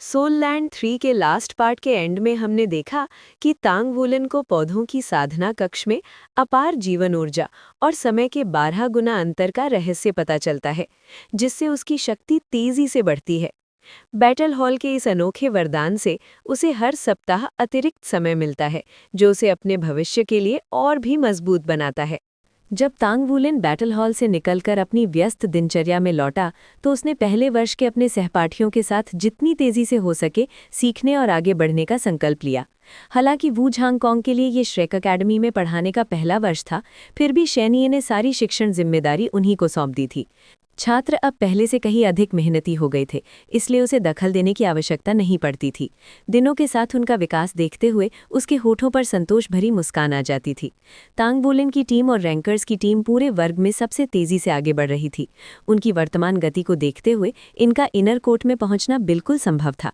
Soul land 3 के last part के and में हमने देखा कि तांग वुलन को पौधों की साधना कक्ष में अपार जीवन ऊर्जा और समय के 12 गुना अंतर का रहस्य पता चलता है, जिससे उसकी शक्ति तेजी से बढ़ती है। बैटल हॉल के इस अनोखे वरदान से उसे हर सप्ताह अतिरिक्त समय मिलता है, जो उसे अपने भविष्य के लिए और भी मजबूत बनाता है। जब तांग वुलिन बैटल हॉल से निकलकर अपनी व्यस्त दिनचर्या में लौटा, तो उसने पहले वर्ष के अपने सहपाठियों के साथ जितनी तेजी से हो सके सीखने और आगे बढ़ने का संकल्प लिया। हालांकि वू झांगकोंग के लिए ये श्रेक अकेडमी में पढ़ाने का पहला वर्ष था, फिर भी शैनिये ने सारी शिक्षण जिम्मेदारी उन्हीं को सौंप दी थी। छात्र अब पहले से कहीं अधिक मेहनती हो गए थे, इसलिए उसे दखल देने की आवश्यकता नहीं पड़ती थी। दिनों के साथ उनका विकास देखते हुए उसके होठों पर संतोष भरी मुस्कान आ जाती थी। तांग वुलिन की टीम और रैंकर्स की टीम पूरे वर्ग में सबसे तेजी से आगे बढ़ रही थी। उनकी वर्तमान गति को देखते हुए इनका इनर कोर्ट में पहुंचना बिल्कुल संभव था।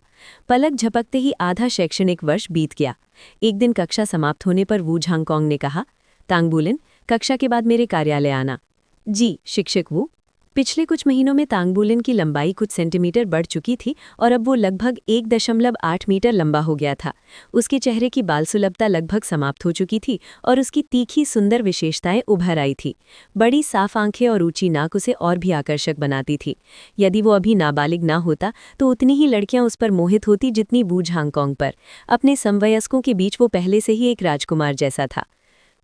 पलक झपकते ही आधा शैक्षणिक वर्ष बीत गया। एक दिन कक्षा समाप्त होने पर वू झांगकोंग ने कहा, तांग वुलिन, कक्षा के बाद मेरे कार्यालय आना। जी शिक्षक वू। पिछले कुछ महीनों में तांग वुलिन की लंबाई कुछ सेंटीमीटर बढ़ चुकी थी और अब वो लगभग 1.8 मीटर लंबा हो गया था। उसके चेहरे की बाल सुलभता लगभग समाप्त हो चुकी थी और उसकी तीखी सुंदर विशेषताएं उभर आई थी। बड़ी साफ आंखें और ऊंची नाक उसे और भी आकर्षक बनाती थी। यदि वो अभी नाबालिग ना होता तो उतनी ही लड़कियां उस पर मोहित होती जितनी वू झांगकोंग पर। अपने समवयस्कों के बीच वो पहले से ही एक राजकुमार जैसा था।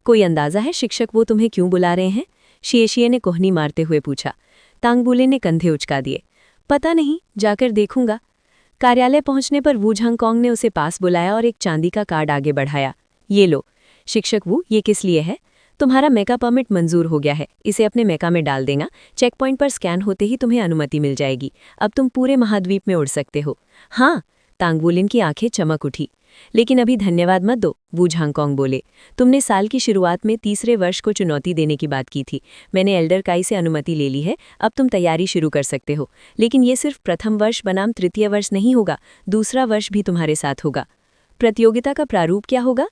कोई अंदाजा है शिक्षक वो तुम्हें क्यों बुला रहे हैं? शिएशिए ने कोहनी मारते हुए पूछा। तांग वुलिन ने कंधे उचका दिए। पता नहीं, जाकर देखूंगा। कार्यालय पहुंचने पर वू झांगकोंग ने उसे पास बुलाया और एक चांदी का कार्ड आगे बढ़ाया। ये लो। शिक्षक वू, ये किस लिए है? तुम्हारा मेका परमिट मंजूर हो गया है, इसे अपने मेका में डाल देना। चेक पॉइंट पर स्कैन होते ही तुम्हें अनुमति मिल जाएगी। अब तुम पूरे महाद्वीप में उड़ सकते हो। हाँ, तांग वुलिन की आंखें चमक उठी। लेकिन अभी धन्यवाद मत दो, वू झांगकोंग बोले। तुमने साल की शुरुआत में तीसरे वर्ष को चुनौती देने की बात की थी। मैंने एल्डर काई से अनुमति ले ली है, अब तुम तैयारी शुरू कर सकते हो। लेकिन ये सिर्फ प्रथम वर्ष बनाम तृतीय वर्ष नहीं होगा, दूसरा वर्ष भी तुम्हारे साथ होगा। प्रतियोगिता का प्रारूप क्या होगा?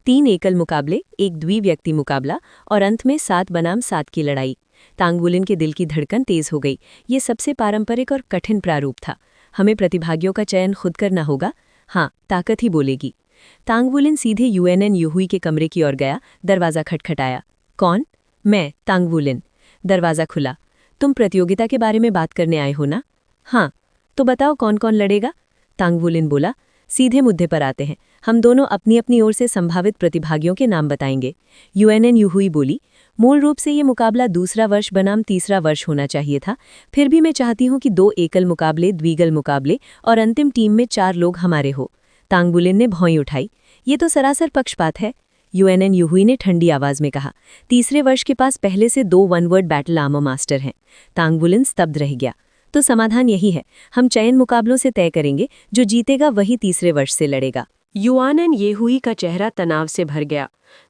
3 एकल मुकाबले, एक द्विव्यक्ति मुकाबला और अंत में 7 बनाम 7 की लड़ाई। तांग वुलिन के दिल की धड़कन तेज हो गई। ये सबसे पारंपरिक और कठिन प्रारूप था। हमें प्रतिभागियों का चयन खुद करना होगा। हाँ, ताकत ही बोलेगी। तांग वुलिन सीधे यूएनएन युहुई के कमरे की ओर गया। दरवाज़ा खटखटाया। कौन? मैं, तांग वुलिन। दरवाज़ा खुला। तुम प्रतियोगिता के बारे में बात करने आए हो ना? हाँ। तो बताओ कौन कौन लड़ेगा? तांग वुलिन बोला। सीधे मुद्दे पर आते हैं। हम दोनों अपनी अपनी ओर से संभावित प्रतिभागियों के नाम बताएंगे। यूएनएन युहुई बोली। मूल रूप से ये मुकाबला दूसरा वर्ष बनाम तीसरा वर्ष होना चाहिए था। फिर भी मैं चाहती हूँ कि 2 एकल मुकाबले, द्विगल मुकाबले और अंतिम टीम में 4 लोग हमारे हो। तांग वुलिन ने भौं उठाई। ये तो सरासर पक्षपात है, यूएनएन युहुई ने ठंडी आवाज में कहा। तीसरे वर्ष के पास पहले से 2 one word battle armour master हैं। तांग वुलिन स्तब्ध रह गया। तो समाधान यही है, हम चयन मुकाबलों से तय करेंगे, जो जीतेगा वही तीसरे वर्ष से लड़ेगा। यूआनएन येहुई का चेहरा तनाव से भर गया।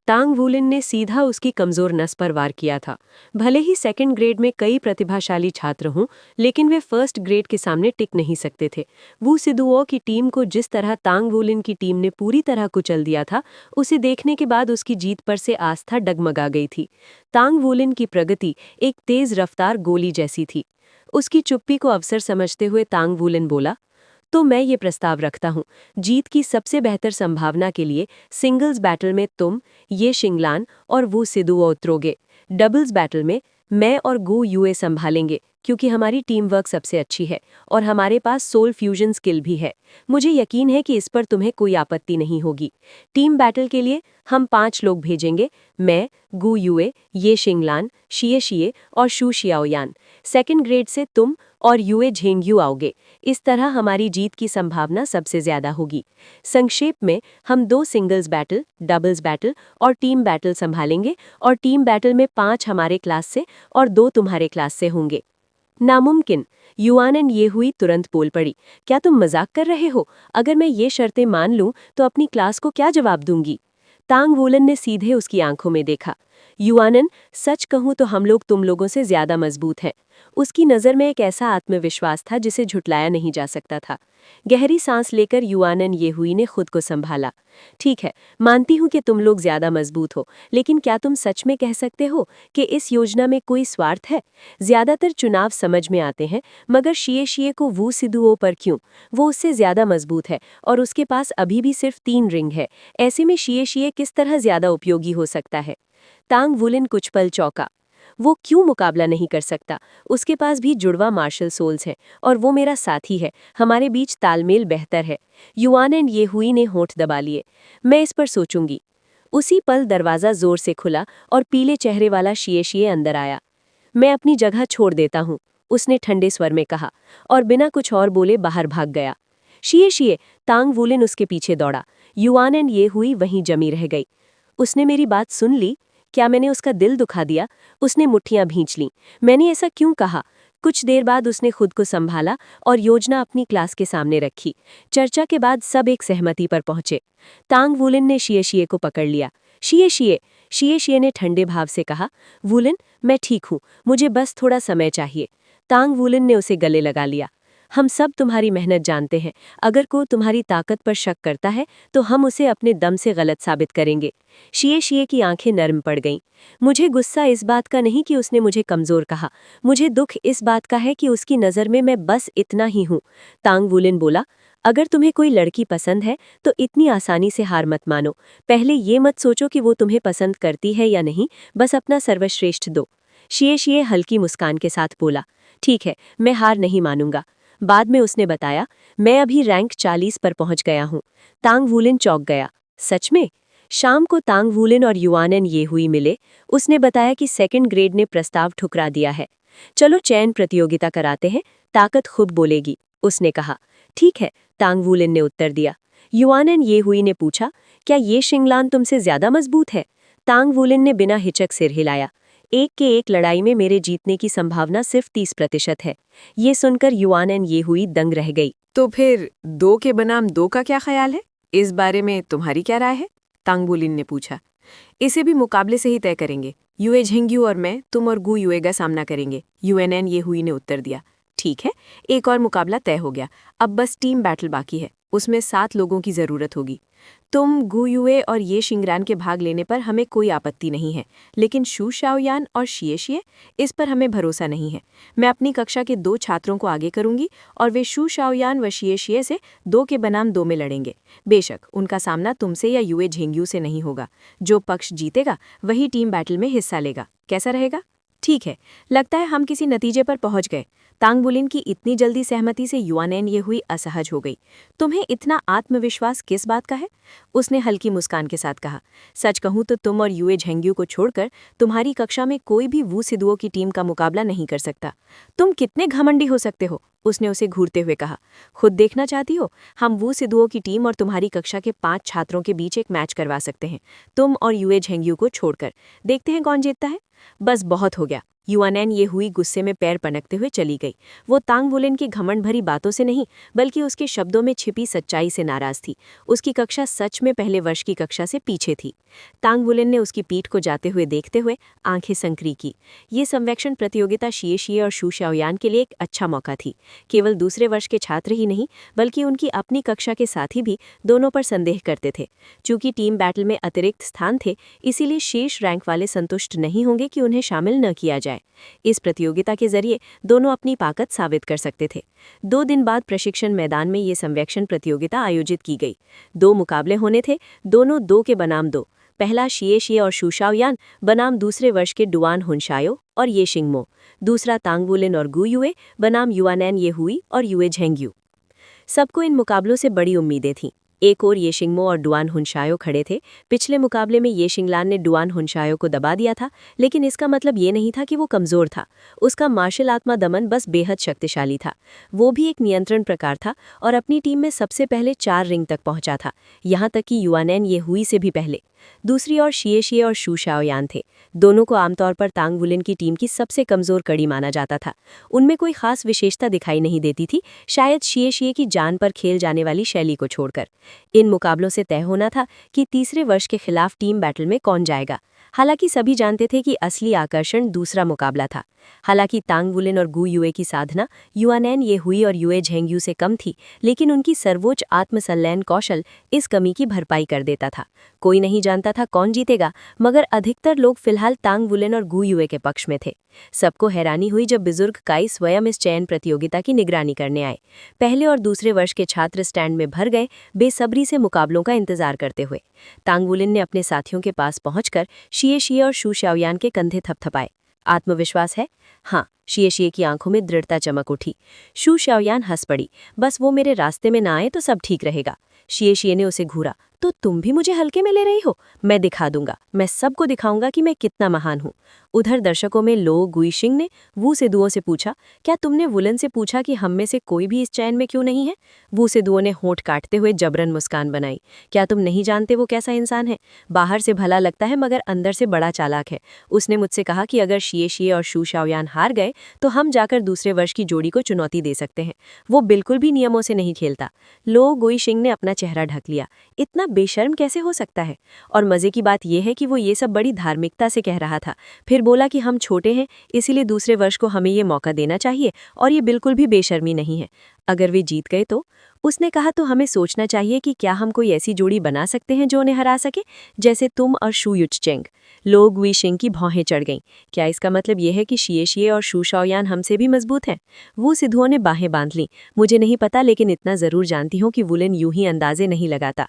तांग वुलिन ने सीधा उसकी कमजोर नस पर वार किया था। भले ही सेकंड ग्रेड में कई प्रतिभाशाली छात्र हों, लेकिन वे फर्स्ट ग्रेड के सामने टिक नहीं सकते थे। वू सिदुओ की टीम को जिस तरह तांग वुलिन की टीम ने पूरी तरह कुचल दिया था, उसे देखने के बाद उसकी जीत पर से आस्था डगमगा गई थी। तांग वुलिन की प्रगति एक तेज रफ्तार गोली जैसी थी। उसकी चुप्पी को अवसर समझते हुए तांग वुलिन बोला, तो मैं ये प्रस्ताव रखता हूँ, जीत की सबसे बेहतर संभावना के लिए सिंगल्स बैटल में तुम, ये शिंगलान और वो सिदुओ उतरोगे। डबल्स बैटल में मैं और गू यूए संभालेंगे, क्योंकि हमारी टीम वर्क सबसे अच्छी है और हमारे पास सोल फ्यूजन स्किल भी है। मुझे यकीन है कि इस पर तुम्हें कोई आपत्ति नहीं होगी। टीम बैटल के लिए हम 5 लोग भेजेंगे, मैं, गू यूए, ये शिंगलान, शिए शिए और शू शियाओयान। सेकंड ग्रेड से तुम और यूए झेंगयू आओगे। इस तरह हमारी जीत की संभावना सबसे ज्यादा होगी। संक्षेप में, हम 2 सिंगल्स बैटल, डबल्स बैटल और टीम बैटल संभालेंगे और टीम बैटल में 5 हमारे क्लास से और 2 तुम्हारे क्लास से होंगे। नामुमकिन, यूआनएन येहुई तुरंत बोल पड़ी। क्या तुम मजाक कर रहे हो? अगर मैं ये शर्तें मान लूं तो अपनी क्लास को क्या जवाब दूंगी? तांग वुलिन ने सीधे उसकी आंखों में देखा। युआनन, सच कहूं तो हम लोग तुम लोगों से ज्यादा मजबूत हैं। उसकी नज़र में एक ऐसा आत्मविश्वास था जिसे झुटलाया नहीं जा सकता था। गहरी सांस लेकर युआनन येहुई ने खुद को संभाला। ठीक है, मानती हूं कि तुम लोग ज्यादा मजबूत हो, लेकिन क्या तुम सच में कह सकते हो कि इस योजना में कोई स्वार्थ है? ज्यादातर चुनाव समझ में आते हैं, मगर शिए शिए को वू सिद्धुओं पर क्यों? वो उससे ज्यादा मजबूत है और उसके पास अभी भी सिर्फ 3 रिंग है। ऐसे में शिए शिए किस तरह ज्यादा उपयोगी हो सकता है? तांग वुलिन कुछ पल चौंका। वो क्यों मुकाबला नहीं कर सकता? उसके पास भी जुड़वा मार्शल सोल्स हैं और वो मेरा साथी है। हमारे बीच तालमेल बेहतर है। युआनन येहुई ने होंठ दबा लिए। मैं इस पर सोचूंगी। उसी पल दरवाजा जोर से खुला और पीले चेहरे वाला शिए शिए अंदर आया। मैं अपनी जगह छोड़ देता हूँ, उसने ठंडे स्वर में कहा, और बिना कुछ और बोले बाहर भाग गया। शिए शिए, तांग वुलिन उसके पीछे दौड़ा। युआनन येहुई वहीं जमी रह गई। उसने मेरी बात सुन ली? क्या मैंने उसका दिल दुखा दिया? उसने मुट्ठियां भींच लीं। मैंने ऐसा क्यों कहा? कुछ देर बाद उसने खुद को संभाला और योजना अपनी क्लास के सामने रखी। चर्चा के बाद सब एक सहमति पर पहुंचे। तांग वुलिन ने शिए शिए को पकड़ लिया। शिए शिए, शिए शिए ने ठंडे भाव से कहा, वुलिन, मैं ठीक हूं, मुझे बस थोड़ा समय चाहिए। तांग वुलिन ने उसे गले लगा लिया। हम सब तुम्हारी मेहनत जानते हैं। अगर कोई तुम्हारी ताकत पर शक करता है तो हम उसे अपने दम से गलत साबित करेंगे। शिए शिए की आंखें नरम पड़ गईं। मुझे गुस्सा इस बात का नहीं कि उसने मुझे कमजोर कहा, मुझे दुख इस बात का है कि उसकी नज़र में मैं बस इतना ही हूँ। तांग वुलिन बोला, अगर तुम्हें कोई लड़की पसंद है तो इतनी आसानी से हार मत मानो। पहले ये मत सोचो कि वो तुम्हें पसंद करती है या नहीं, बस अपना सर्वश्रेष्ठ दो। शिए शिए हल्की मुस्कान के साथ बोला, ठीक है, मैं हार नहीं मानूंगा। बाद में उसने बताया, मैं अभी रैंक 40 पर पहुंच गया हूं। तांग वुलिन चौंक गया। सच में? शाम को तांग वुलिन और युआनन येहुई मिले। उसने बताया कि सेकंड ग्रेड ने प्रस्ताव ठुकरा दिया है। चलो चयन प्रतियोगिता कराते हैं, ताकत खुद बोलेगी, उसने कहा। ठीक है, तांग वुलिन ने उत्तर दिया। युआनन येहुई ने पूछा, क्या ये शिंगलान तुमसे ज्यादा मजबूत है? तांग वुलिन ने बिना हिचक सिर हिलाया। एक के एक लड़ाई में मेरे जीतने की संभावना सिर्फ 30% है। ये सुनकर युआनन येहुई दंग रह गई। तो फिर 2 के बनाम 2 का क्या ख्याल है? इस बारे में तुम्हारी क्या राय है? तांग वुलिन ने पूछा। इसे भी मुकाबले से ही तय करेंगे। युए झेंग्यू और मैं, तुम और गु युए का सामना करेंगे, यूएनएन येहुई ने उत्तर दिया। ठीक है, एक और मुकाबला तय हो गया। अब बस टीम बैटल बाकी है, उसमें 7 लोगों की जरूरत होगी। तुम, गु युए और ये शिंगरान के भाग लेने पर हमें कोई आपत्ति नहीं है, लेकिन शू शाओयान और शिए शिए, इस पर हमें भरोसा नहीं है। मैं अपनी कक्षा के 2 छात्रों को आगे करूंगी और वे शू शाओयान व शिए शिए से 2 के बनाम 2 में लड़ेंगे। बेशक उनका सामना तुमसे या युए झेंग्यू से नहीं होगा। जो पक्ष जीतेगा वही टीम बैटल में हिस्सा लेगा। कैसा रहेगा? ठीक है, लगता है हम किसी नतीजे पर पहुंच गए। तांग वुलिन की इतनी जल्दी सहमति से युआनन येहुई असहज हो गई। तुम्हें इतना आत्मविश्वास किस बात का है? उसने हल्की मुस्कान के साथ कहा। सच कहूं तो तुम और युए झेंग्यू को छोड़कर तुम्हारी कक्षा में कोई भी वू सिद्धुओं की टीम का मुकाबला नहीं कर सकता। तुम कितने घमंडी हो सकते हो? उसने उसे घूरते हुए कहा। खुद देखना चाहती हो? हम वू सिद्धुओं की टीम और तुम्हारी कक्षा के 5 छात्रों के बीच एक मैच करवा सकते हैं, तुम और युए झेंग्यू को छोड़कर। देखते हैं कौन जीतता है। बस बहुत हो गया। युआनन येहुई गुस्से में पैर पटकते हुए चली गई। वो तांग वुलिन की घमंड भरी बातों से नहीं, बल्कि उसके शब्दों में छिपी सच्चाई से नाराज थी। उसकी कक्षा सच में पहले वर्ष की कक्षा से पीछे थी। तांग वुलिन ने उसकी पीठ को जाते हुए देखते हुए आंखें संकरी की। ये संवेक्षण प्रतियोगिता शिए शिए और शू शाओयान के लिए एक अच्छा मौका थी। केवल दूसरे वर्ष के छात्र ही नहीं, बल्कि उनकी अपनी कक्षा के साथी भी दोनों पर संदेह करते थे। चूंकि टीम बैटल में अतिरिक्त स्थान थे, इसीलिए शीर्ष रैंक वाले संतुष्ट नहीं होंगे कि उन्हें शामिल न किया जाए। इस प्रतियोगिता के जरिए दोनों अपनी ताकत साबित कर सकते थे। 2 दिन बाद प्रशिक्षण मैदान में ये संवेक्षण प्रतियोगिता आयोजित की गई। 2 मुकाबले होने थे, दोनों 2 के बनाम 2। पहला शिए शिए और शू शाओयान बनाम दूसरे वर्ष के डुआन हुनशायो और ये शिंगमो। दूसरा तांग वुलिन और गु युए बनाम युआनन येहुई और युए झेंग्यू। सबको इन मुकाबलों से बड़ी उम्मीदें थीं। एक और ये शिंगमो और डुआन हुनशायो खड़े थे। पिछले मुकाबले में ये शिंगलान ने डुआन हुनशायो को दबा दिया था, लेकिन इसका मतलब ये नहीं था कि वो कमज़ोर था। उसका मार्शल आत्मा दमन बस बेहद शक्तिशाली था। वो भी एक नियंत्रण प्रकार था और अपनी टीम में सबसे पहले 4 रिंग तक पहुंचा था, यहाँ तक कि युआनन येहुई से भी पहले। दूसरी ओर शिए शिए और शू शाओयान थे। दोनों को आमतौर पर तांग वुलिन की टीम की सबसे कमजोर कड़ी माना जाता था। उनमें कोई खास विशेषता दिखाई नहीं देती थी, शायद शिए शिए की जान पर खेल जाने वाली शैली को छोड़कर। इन मुकाबलों से तय होना था कि तीसरे वर्ष के खिलाफ टीम बैटल में कौन जाएगा। हालांकि सभी जानते थे कि असली आकर्षण दूसरा मुकाबला था। हालांकि तांग वुलिन और गु युए की साधना युआनैन ये हुई और युए झेंगयू से कम थी, लेकिन उनकी सर्वोच्च आत्मसंलयन कौशल इस कमी की भरपाई कर देता था। कोई नहीं जानता था कौन जीतेगा, मगर अधिकतर लोग फिलहाल तांग वुलिन और गु युए के पक्ष में थे। सबको हैरानी हुई जब बुजुर्ग काई स्वयं इस चयन प्रतियोगिता की निगरानी करने आए। पहले और दूसरे वर्ष के छात्र स्टैंड में भर गए, बेसब्री से मुकाबलों का इंतजार करते हुए। तांग वुलिन ने अपने साथियों के पास पहुंचकर शिए शिए और शू शाओयान के कंधे थपथपाए। आत्मविश्वास है? हाँ, शिए शिए की आंखों में दृढ़ता चमक उठी। शू शाओयान हंस पड़ी। बस वो मेरे रास्ते में ना आए तो सब ठीक रहेगा। शिए शिए ने उसे घूरा। तो तुम भी मुझे हल्के में ले रही हो? मैं दिखा दूंगा, मैं सबको दिखाऊंगा कि मैं कितना महान हूँ। उधर दर्शकों में लो गुइशिंग ने वू सिदुओं से पूछा, क्या तुमने वुलन से पूछा कि हम में से कोई भी इस चयन में क्यों नहीं है? वू सिदुओं ने होंठ काटते हुए जबरन मुस्कान बनाई। क्या तुम नहीं जानते वो कैसा इंसान है? बाहर से भला लगता है मगर अंदर से बड़ा चालाक है। उसने मुझसे कहा कि अगर शिए शिए और शू शाओयान हार गए तो हम जाकर दूसरे वर्ष की जोड़ी को चुनौती दे सकते हैं। वो बिल्कुल भी नियमों से नहीं खेलता। लो गुइशिंग ने अपना चेहरा ढक लिया। इतना बेशर्म कैसे हो सकता है? और मजे की बात यह है कि वो ये सब बड़ी धार्मिकता से कह रहा था। फिर बोला कि हम छोटे हैं, इसीलिए दूसरे वर्ष को हमें ये मौका देना चाहिए और ये बिल्कुल भी बेशर्मी नहीं है। अगर वे जीत गए तो? उसने कहा, तो हमें सोचना चाहिए कि क्या हम कोई ऐसी जोड़ी बना सकते हैं जो उन्हें हरा सके, जैसे तुम और शू युचचेंग। लो गुइशिंग की भौहें चढ़ गईं। क्या इसका मतलब यह है कि शिए शिए और शू शाओयान हमसे भी मजबूत हैं? वो सिद्धुओं ने बाहें बांध लीं। मुझे नहीं पता, लेकिन इतना जरूर जानती हूँ कि वुलन यूं ही अंदाजे नहीं लगाता।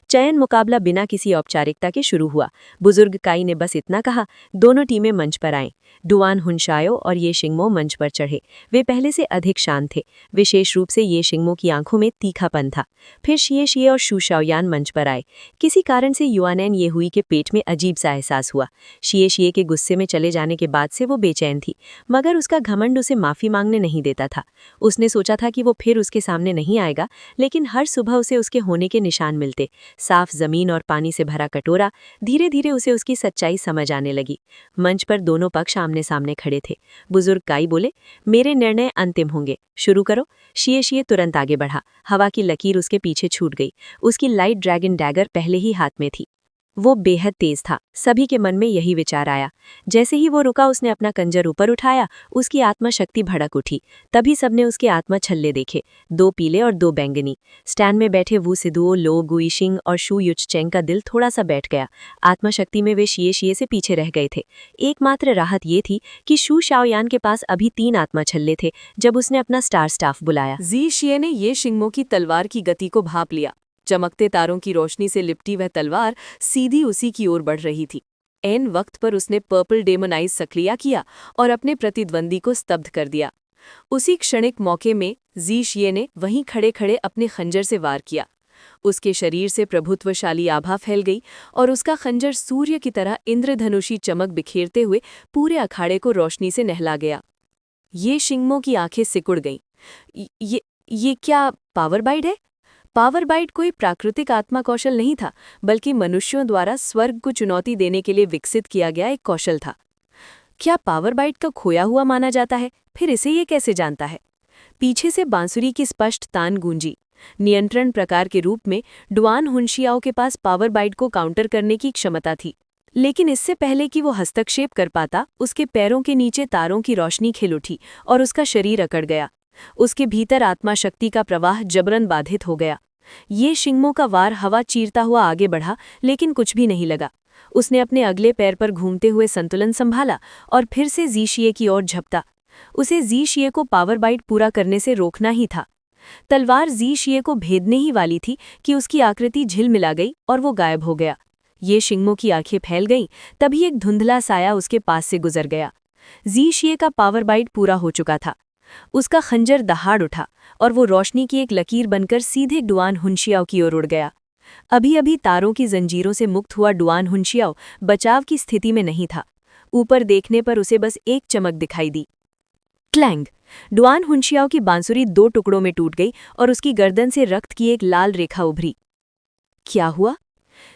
चयन मुकाबला बिना किसी औपचारिकता के शुरू हुआ। बुजुर्ग काई ने बस इतना कहा, दोनों टीमें मंच पर आईं। डुआन हुनशायो और ये शिंगमो मंच पर चढ़े। वे पहले से अधिक शांत थे, विशेष रूप से ये शिंगमो की आंखों में तीखापन था। फिर शिए शिए और शू शाओयान मंच पर आए। किसी कारण से युआनैन ये हुई के पेट में अजीब सा एहसास हुआ। शिए शिए के गुस्से में चले जाने के बाद से वो बेचैन थी, मगर उसका घमंड उसे माफी मांगने नहीं देता था। उसने सोचा था कि वो फिर उसके सामने नहीं आएगा, लेकिन हर सुबह उसे उसके होने के निशान मिलते। साफ जमीन और पानी से भरा कटोरा। धीरे धीरे उसे उसकी सच्चाई समझ आने लगी। मंच पर दोनों पक्ष आमने सामने खड़े थे। बुजुर्ग काई बोले, मेरे निर्णय अंतिम होंगे, शुरू करो। शिए शिए तुरंत आगे बढ़ा। हवा की लकीर उसके पीछे छूट गई। उसकी लाइट ड्रैगन डैगर पहले ही हाथ में थी। वो बेहद तेज था। सभी के मन में यही विचार आया। जैसे ही वो रुका, उसने अपना कंजर ऊपर उठाया। उसकी आत्मा शक्ति भड़क उठी। तभी सबने उसके आत्मा छल्ले देखे, 2 पीले और 2 बैंगनी। स्टैंड में बैठे वू सिदुओ, लो गुइशिंग और शू युचचेंग का दिल थोड़ा सा बैठ गया। आत्मा शक्ति में वे शिए शिए से पीछे रह गए थे। एकमात्र राहत ये थी कि शू शाओयान के पास अभी 3 आत्मा छल्ले थे जब उसने अपना स्टार स्टाफ बुलाया। जी शिए ने ये शिंगमो की तलवार की गति को भांप लिया। चमकते तारों की रोशनी से लिपटी वह तलवार सीधी उसी की ओर बढ़ रही थी। ऐन वक्त पर उसने पर्पल डेमन आइज सक्रिय किया और अपने प्रतिद्वंदी को स्तब्ध कर दिया। उसी क्षणिक मौके में जी शिए ने वहीं खड़े खड़े अपने खंजर से वार किया। उसके शरीर से प्रभुत्वशाली आभा फैल गई और उसका खंजर सूर्य की तरह इंद्रधनुषी चमक बिखेरते हुए पूरे अखाड़े को रोशनी से नहला गया। ये शिंगमो की आंखें सिकुड़ गईं। ये क्या पावर बाइट है? पावर बाइट कोई प्राकृतिक आत्मा कौशल नहीं था, बल्कि मनुष्यों द्वारा स्वर्ग को चुनौती देने के लिए विकसित किया गया एक कौशल था। क्या पावर बाइट का खोया हुआ माना जाता है? फिर इसे ये कैसे जानता है? पीछे से बांसुरी की स्पष्ट तान गूंजी। नियंत्रण प्रकार के रूप में डुआन हुनशियाओ के पास पावर बाइट को काउंटर करने की क्षमता थी, लेकिन इससे पहले कि वो हस्तक्षेप कर पाता, उसके पैरों के नीचे तारों की रोशनी खिल उठी और उसका शरीर अकड़ गया। उसके भीतर आत्मा शक्ति का प्रवाह जबरन बाधित हो गया। ये शिंगमो का वार हवा चीरता हुआ आगे बढ़ा, लेकिन कुछ भी नहीं लगा। उसने अपने अगले पैर पर घूमते हुए संतुलन संभाला और फिर से जी शिए की ओर झपटा। उसे जी शिए को पावर बाइट पूरा करने से रोकना ही था। तलवार जी शिए को भेदने ही वाली थी कि उसकी आकृति झिलमिला गई और वो गायब हो गया। ये शिंगमो की आंखें फैल गईं, तभी एक धुंधला साया उसके पास से गुजर गया। जी शिए का पावर बाइट पूरा हो चुका था। उसका खंजर दहाड़ उठा और वो रोशनी की एक लकीर बनकर सीधे डुआन हुनशियाओ की ओर उड़ गया। अभी अभी तारों की जंजीरों से मुक्त हुआ डुआन हुनशियाओ बचाव की स्थिति में नहीं था। ऊपर देखने पर उसे बस एक चमक दिखाई दी। क्लैंग! डुआन हुनशियाओ की बांसुरी 2 टुकड़ों में टूट गई और उसकी गर्दन से रक्त की एक लाल रेखा उभरी। क्या हुआ?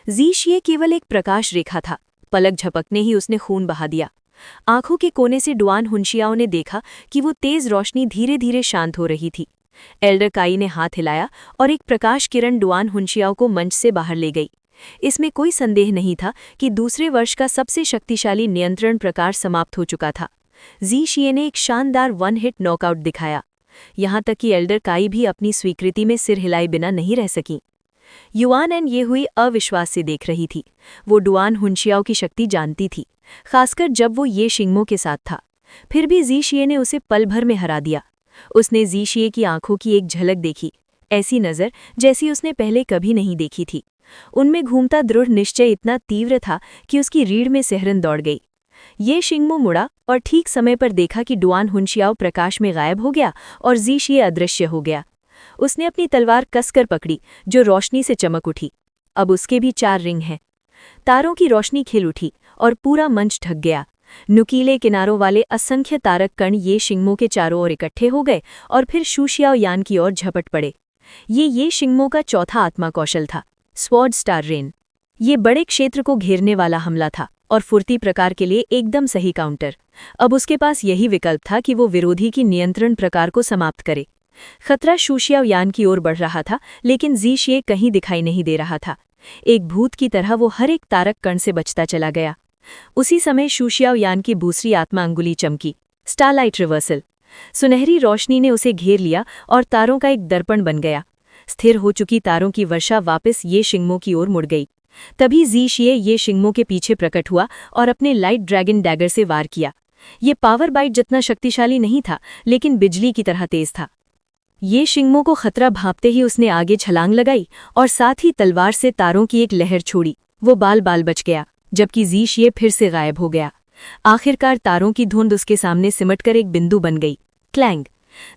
जी शिए केवल एक प्रकाश रेखा था। पलक झपकने ही उसने खून बहा दिया। आंखों के कोने से डुआन हुनशियाओ ने देखा कि वो तेज रोशनी धीरे धीरे शांत हो रही थी। एल्डर काई ने हाथ हिलाया और एक प्रकाश किरण डुआन हुनशियाओ को मंच से बाहर ले गई। इसमें कोई संदेह नहीं था कि दूसरे वर्ष का सबसे शक्तिशाली नियंत्रण प्रकार समाप्त हो चुका था। जी शिए ने एक शानदार वन हिट नॉकआउट दिखाया। यहां तक कि एल्डर काई भी अपनी स्वीकृति में सिर हिलाए बिना नहीं रह सकी। युआन एन ये हुई अविश्वास से देख रही थी। वो डुआन हुनशियाओ की शक्ति जानती थी, खासकर जब वो ये शिंगमो के साथ था। फिर भी जी शिए ने उसे पल भर में हरा दिया। उसने जी शिए की आंखों की एक झलक देखी, ऐसी नज़र जैसी उसने पहले कभी नहीं देखी थी। उनमें घूमता दृढ़ निश्चय इतना तीव्र था कि उसकी रीढ़ में सिहरन दौड़ गई। ये शिंगमो मुड़ा और ठीक समय पर देखा कि डुआन हुनशियाओ प्रकाश में गायब हो गया और जी शिए अदृश्य हो गया। उसने अपनी तलवार कसकर पकड़ी, जो रोशनी से चमक उठी। अब उसके भी 4 रिंग हैं। तारों की रोशनी खिल उठी और पूरा मंच ढक गया। नुकीले किनारों वाले असंख्य तारक कण ये शिंगमो के चारों ओर इकट्ठे हो गए और फिर शूशियाओ यान की ओर झपट पड़े। ये शिंगमो का चौथा आत्मा कौशल था, स्वॉर्ड स्टार रेन। ये बड़े क्षेत्र को घेरने वाला हमला था और फुर्ती प्रकार के लिए एकदम सही काउंटर। अब उसके पास यही विकल्प था कि वो विरोधी की नियंत्रण प्रकार को समाप्त करे। खतरा शूशियाओ यान की ओर बढ़ रहा था, लेकिन जी शिए कहीं दिखाई नहीं दे रहा था। एक भूत की तरह वो हर एक तारक कण से बचता चला गया। उसी समय शूशियाओ यान की दूसरी आत्मा अंगुली चमकी, स्टारलाइट रिवर्सल। सुनहरी रोशनी ने उसे घेर लिया और तारों का एक दर्पण बन गया। स्थिर हो चुकी तारों की वर्षा वापस ये शिंगमो की ओर मुड़ गई। तभी जी शिए ये शिंगमो के पीछे प्रकट हुआ और अपने लाइट ड्रैगन डैगर से वार किया। ये पावर बाइट जितना शक्तिशाली नहीं था, लेकिन बिजली की तरह तेज था। ये शिंगमो को खतरा भांपते ही उसने आगे छलांग लगाई और साथ ही तलवार से तारों की एक लहर छोड़ी। वो बाल बाल बच गया, जबकि जी शिए फिर से गायब हो गया। आखिरकार तारों की धुंध उसके सामने सिमटकर एक बिंदु बन गई। क्लैंग!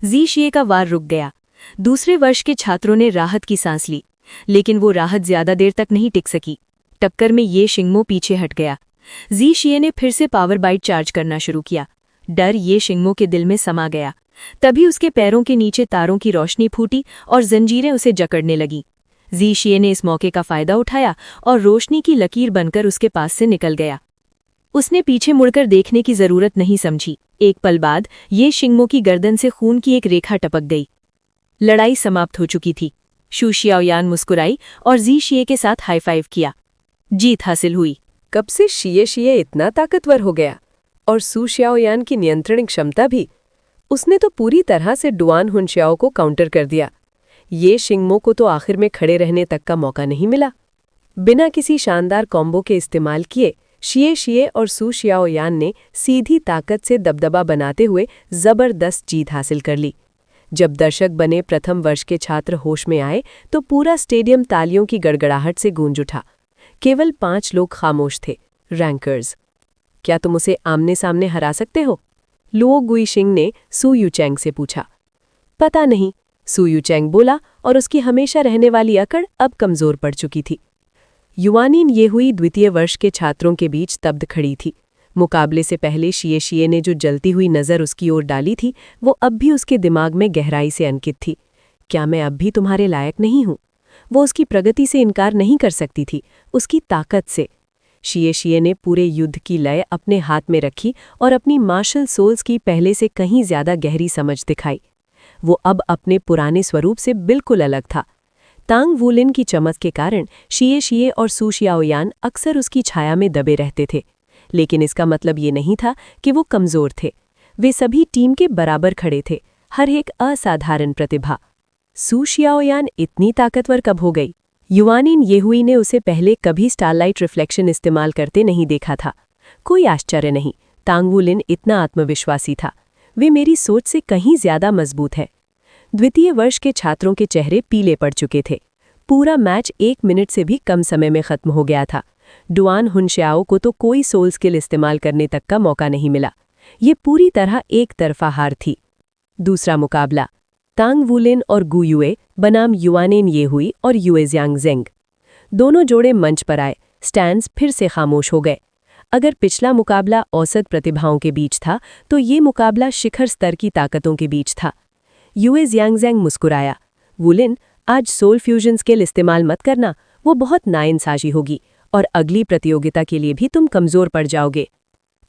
जी शिए का वार रुक गया। दूसरे वर्ष के छात्रों ने राहत की सांस ली, लेकिन वो राहत ज्यादा देर तक नहीं टिक सकी। टक्कर में ये शिंगमो पीछे हट गया। जी शिए ने फिर से पावर बाइट चार्ज करना शुरू किया। डर ये शिंगमो के दिल में समा गया। तभी उसके पैरों के नीचे तारों की रोशनी फूटी और जंजीरें उसे जकड़ने लगीं। जी शिए ने इस मौके का फायदा उठाया और रोशनी की लकीर बनकर उसके पास से निकल गया। उसने पीछे मुड़कर देखने की जरूरत नहीं समझी। एक पल बाद ये शिंगमो की गर्दन से खून की एक रेखा टपक गई। लड़ाई समाप्त हो चुकी थी। शूशियाओ यान मुस्कुराई और जी शिए के साथ हाई फाइव किया। जीत हासिल हुई। कब से शिए इतना ताकतवर हो गया? और शूशियाओ यान की नियंत्रण क्षमता भी। उसने तो पूरी तरह से डुआन हुनशियाओ को काउंटर कर दिया। ये शिंगमो को तो आखिर में खड़े रहने तक का मौका नहीं मिला। बिना किसी शानदार कॉम्बो के इस्तेमाल किए शिए और शूशियाओ यान ने सीधी ताकत से दबदबा बनाते हुए जबरदस्त जीत हासिल कर ली। जब दर्शक बने प्रथम वर्ष के छात्र होश में आए तो पूरा स्टेडियम तालियों की गड़गड़ाहट से गूंज उठा। केवल 5 लोग खामोश थे, रैंकर्स। क्या तुम उसे आमने सामने हरा सकते हो? लुओ गुइशिंग ने सु यूचैंग से पूछा। पता नहीं, सु यूचैंग बोला और उसकी हमेशा रहने वाली अकड़ अब कमजोर पड़ चुकी थी। युआनिन ये हुई द्वितीय वर्ष के छात्रों के बीच स्तब्ध खड़ी थी। मुकाबले से पहले शिए ने जो जलती हुई नज़र उसकी ओर डाली थी, वो अब भी उसके दिमाग में गहराई से अंकित थी। क्या मैं अब भी तुम्हारे लायक नहीं हूँ? वो उसकी प्रगति से इनकार नहीं कर सकती थी, उसकी ताकत से। शिए ने पूरे युद्ध की लय अपने हाथ में रखी और अपनी मार्शल सोल्स की पहले से कहीं ज्यादा गहरी समझ दिखाई। वो अब अपने पुराने स्वरूप से बिल्कुल अलग था। तांग वुलिन की चमक के कारण शिए और शूशियाओ यान अक्सर उसकी छाया में दबे रहते थे, लेकिन इसका मतलब ये नहीं था कि वो कमजोर थे। वे सभी टीम के बराबर खड़े थे, हर एक असाधारण प्रतिभा। शूशियाओ यान इतनी ताकतवर कब हो गई? युआनिन येहुई ने उसे पहले कभी स्टारलाइट रिफ्लेक्शन इस्तेमाल करते नहीं देखा था। कोई आश्चर्य नहीं, तांग वुलिन इतना आत्मविश्वासी था। वे मेरी सोच से कहीं ज्यादा मजबूत है। द्वितीय वर्ष के छात्रों के चेहरे पीले पड़ चुके थे। पूरा मैच 1 मिनट से भी कम समय में खत्म हो गया था। डुआन हुनशियाओ को तो कोई सोल स्किल इस्तेमाल करने तक का मौका नहीं मिला। ये पूरी तरह एक तरफा हार थी। दूसरा मुकाबला तांग वुलिन और गु युए बनाम युआनिन येहुई और युए ज़ियांगज़ेंग। दोनों जोड़े मंच पर आए। स्टैंड्स फिर से खामोश हो गए। अगर पिछला मुकाबला औसत प्रतिभाओं के बीच था, तो ये मुकाबला शिखर स्तर की ताकतों के बीच था। युए ज़ियांगज़ेंग मुस्कुराया। वुलिन, आज सोल फ्यूजन स्किल इस्तेमाल मत करना, वो बहुत नाइंसाफी होगी और अगली प्रतियोगिता के लिए भी तुम कमज़ोर पड़ जाओगे।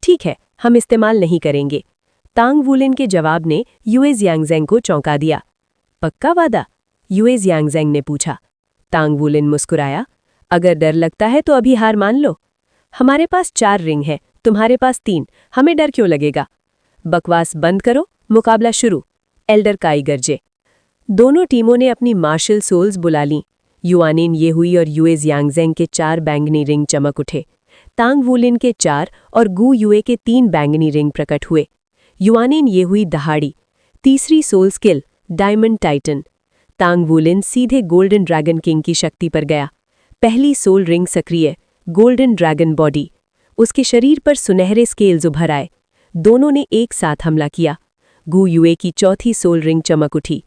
ठीक है, हम इस्तेमाल नहीं करेंगे। तांग वुलिन के जवाब ने युए जियांगज़ेंग को चौंका दिया। पक्का वादा? युए जियांगज़ेंग ने पूछा। तांग वुलिन मुस्कुराया। अगर डर लगता है तो अभी हार मान लो। हमारे पास 4 रिंग है, तुम्हारे पास 3, हमें डर क्यों लगेगा? बकवास बंद करो, मुकाबला शुरू। एल्डर काई गरजे। दोनों टीमों ने अपनी मार्शल सोल्स बुला लीं। युआनिन येहुई और युए जियांगज़ेंग के 4 बैंगनी रिंग चमक उठे। तांग वुलिन के 4 और गू युए के 3 बैंगनी रिंग प्रकट हुए। युआनिन येहुई दहाड़ी। तीसरी सोल स्किल, डायमंड टाइटन। तांग वुलिन सीधे गोल्डन ड्रैगन किंग की शक्ति पर गया। पहली सोल रिंग सक्रिय, गोल्डन ड्रैगन बॉडी। उसके शरीर पर सुनहरे स्केल्स उभर आए। दोनों ने एक साथ हमला किया। गू युए की चौथी सोल रिंग चमक उठी।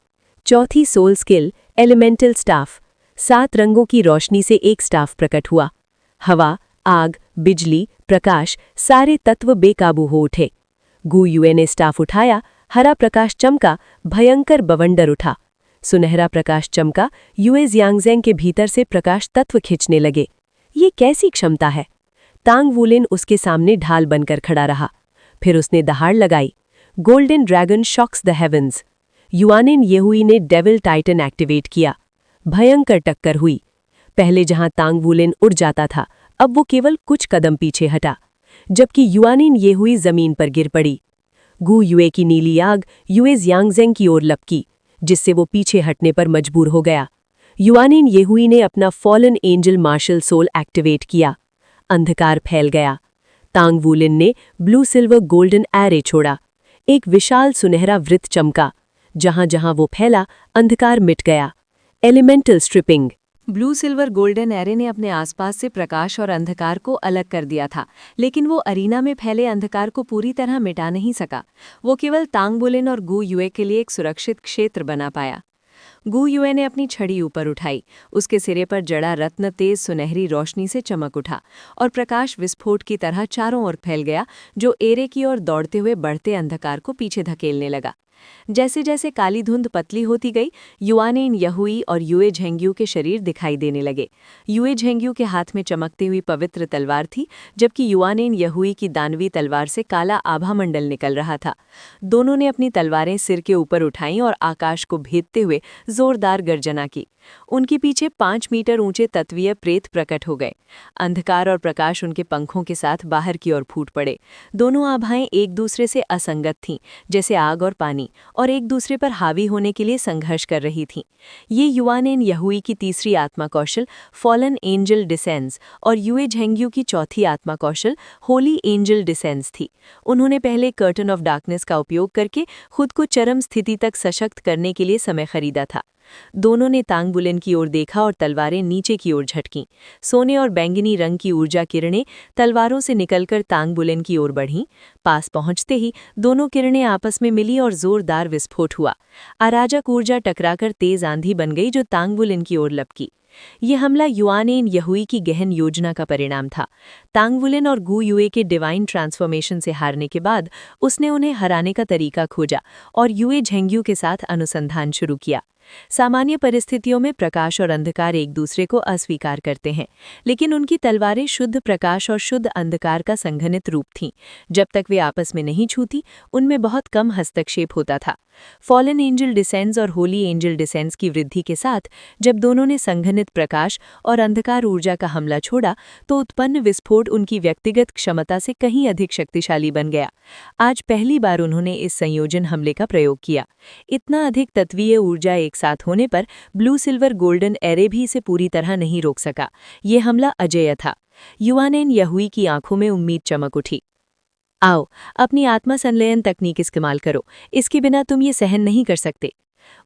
चौथी सोल स्किल, एलिमेंटल स्टाफ। 7 रंगों की रोशनी से एक स्टाफ प्रकट हुआ। हवा, आग, बिजली, प्रकाश, सारे तत्व बेकाबू हो उठे। गू युए ने स्टाफ उठाया, हरा प्रकाश चमका, भयंकर बवंडर उठा। सुनहरा प्रकाश चमका, युए जियांगज़ेंग के भीतर से प्रकाश तत्व खींचने लगे। ये कैसी क्षमता है? तांग वुलिन उसके सामने ढाल बनकर खड़ा रहा। फिर उसने दहाड़ लगाई। Golden dragon shocks the heavens. युआनिन येहुई ने डेविल टाइटन एक्टिवेट किया। भयंकर टक्कर हुई। पहले जहां तांग वुलिन उड़ जाता था, अब वो केवल कुछ कदम पीछे हटा, जबकि युआनिन येहुई जमीन पर गिर पड़ी। गू युए की नीली आग युए जियांगज़ेंग की ओर लपकी, जिससे वो पीछे हटने पर मजबूर हो गया। युआनिन येहुई ने अपना fallen angel martial soul activate किया। अंधकार फैल गया। तांग वुलिन ने ब्लू सिल्वर गोल्डन एरे छोड़ा। एक विशाल सुनहरा वृत्त चमका। जहां जहां वो फैला, अंधकार मिट गया। Elemental stripping. Blue silver golden array ने अपने आसपास से प्रकाश और अंधकार को अलग कर दिया था, लेकिन वो अरीना में फैले अंधकार को पूरी तरह मिटा नहीं सका। वो केवल तांग वुलिन और गू युए के लिए एक सुरक्षित क्षेत्र बना पाया। गू युए ने अपनी छड़ी ऊपर उठाई। उसके सिरे पर जड़ा रत्न तेज सुनहरी रोशनी से चमक उठा और प्रकाश विस्फोट की तरह चारों ओर फैल गया, जो एरे की ओर दौड़ते हुए बढ़ते अंधकार को पीछे धकेलने लगा। जैसे जैसे काली धुंध पतली होती गई, युआनिन येहुई और युए झेंग्यू के शरीर दिखाई देने लगे। युए झेंग्यू के हाथ में चमकती हुई पवित्र तलवार थी, जबकि युआनिन येहुई की दानवी तलवार से काला आभामंडल निकल रहा था। दोनों ने अपनी तलवारें सिर के ऊपर उठाईं और आकाश को भेदते हुए जोरदार गर्जना की। उनके पीछे 5 मीटर ऊंचे तत्वीय प्रेत प्रकट हो गए। अंधकार और प्रकाश उनके पंखों के साथ बाहर की ओर फूट पड़े। दोनों आभाएं एक दूसरे से असंगत थीं, जैसे आग और पानी, और एक दूसरे पर हावी होने के लिए संघर्ष कर रही थीं। ये युआनिन येहुई की तीसरी आत्मा कौशल फॉलन एंजल डिसेंस और युए झेंग्यू की चौथी आत्मा कौशल होली एंजल डिसेंस थी। उन्होंने पहले कर्टन ऑफ डार्कनेस का उपयोग करके खुद को चरम स्थिति तक सशक्त करने के लिए समय खरीदा था। दोनों ने तांग वुलिन की ओर देखा और तलवारें नीचे की ओर झटकीं। सोने और बैंगनी रंग की ऊर्जा किरणें तलवारों से निकलकर तांग वुलिन की ओर बढ़ीं। पास पहुंचते ही दोनों किरणें आपस में मिली और जोरदार विस्फोट हुआ। अराजक ऊर्जा टकराकर तेज आंधी बन गई, जो तांग वुलिन की ओर लपकी। ये हमला युआनिन येहुई की गहन योजना का परिणाम था। तांग वुलिन और गू युए के डिवाइन ट्रांसफॉर्मेशन से हारने के बाद उसने उन्हें हराने का तरीका खोजा और युए झेंग्यू के साथ अनुसंधान शुरू किया। सामान्य परिस्थितियों में प्रकाश और अंधकार एक दूसरे को अस्वीकार करते हैं, लेकिन उनकी तलवारें शुद्ध प्रकाश और शुद्ध अंधकार का संघनित रूप थीं। जब तक वे आपस में नहीं छूती, उनमें बहुत कम हस्तक्षेप होता था। फॉलन एंजल डिसेंस और होली एंजल डिसेंस की वृद्धि के साथ जब दोनों ने संघनित प्रकाश और अंधकार ऊर्जा का हमला छोड़ा, तो उत्पन्न विस्फोट उनकी व्यक्तिगत क्षमता से कहीं अधिक शक्तिशाली बन गया। आज पहली बार उन्होंने इस संयोजन हमले का प्रयोग किया। इतना अधिक तत्वीय ऊर्जा एक साथ होने पर ब्लू सिल्वर गोल्डन एरे भी इसे पूरी तरह नहीं रोक सका। ये हमला अजेय था। युआनिन येहुई की आंखों में उम्मीद चमक उठी। आओ, अपनी आत्मा संलयन तकनीक इस्तेमाल करो, इसके बिना तुम ये सहन नहीं कर सकते।